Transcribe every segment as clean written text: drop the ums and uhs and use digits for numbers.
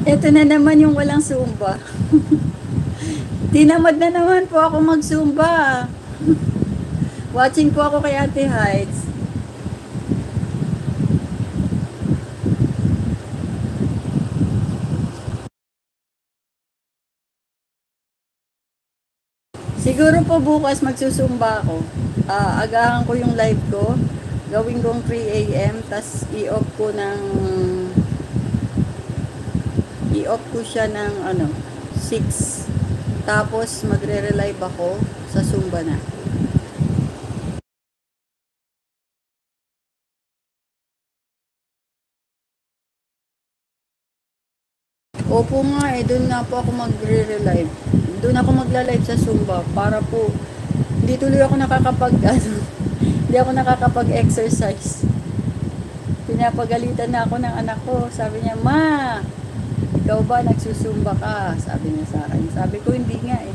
Ito na naman yung walang Zumba. Tinamad na naman po ako mag-Zumba. Watching po ako kay Ate Heights. Siguro po bukas magsusumba ako. Agahan ko yung live ko. Gawin kong 3 a.m. Tas i-off ko siya ng 6. Tapos magre-relive ako sa Zumba na. Opo nga doon nga po ako magre-relive. Doon ako magla-live sa Zumba para po hindi tuloy ako hindi ako nakakapag-exercise. Pinapagalitan na ako ng anak ko. Sabi niya, "Ma, ikaw ba nagsusumba ka?" Sabi niya sa akin. Sabi ko, hindi nga eh.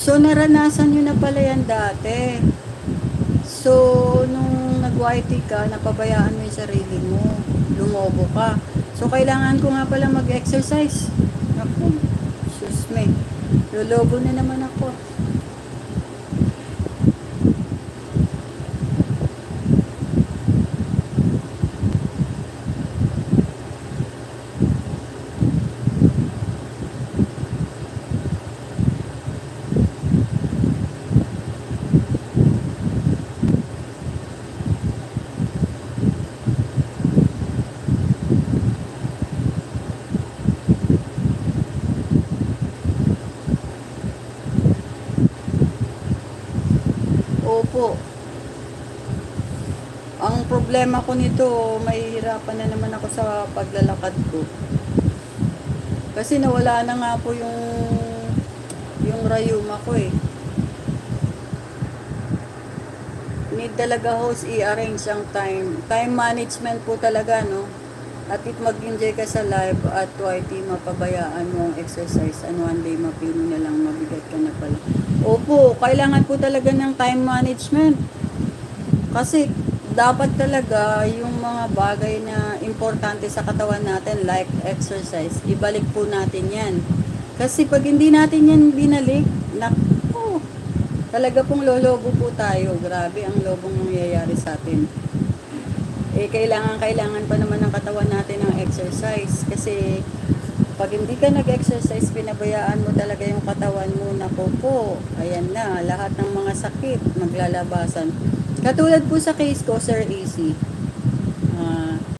So, naranasan nyo na pala yan dati. So, nung nag-YT ka, napabayaan mo yung sarili mo. Lumobo ka. So, kailangan ko nga pala mag-exercise. Naku, sus me. Lolobo na naman ako. Opo. Ang problema ko nito, mahihirapan na naman ako sa paglalakad ko. Kasi nawala na nga po yung rayuma ko eh. Need talaga host i-arrange ang time. Time management po talaga, no? At mag-enjoy ka sa live at YT mapabayaan mo ang exercise. One day mapili na lang, mabigat ka na pala. Opo, kailangan po talaga ng time management. Kasi dapat talaga yung mga bagay na importante sa katawan natin like exercise, ibalik po natin yan. Kasi pag hindi natin yan binalik, naku, talaga pong lolobo po tayo. Grabe ang lobong nangyayari sa atin. Kailangan pa naman ng katawan natin ng exercise. Kasi pag hindi ka nag-exercise, pinabayaan mo talaga yung katawan mo, naku po, ayan na, lahat ng mga sakit maglalabasan. Katulad po sa case ko, Sir AC,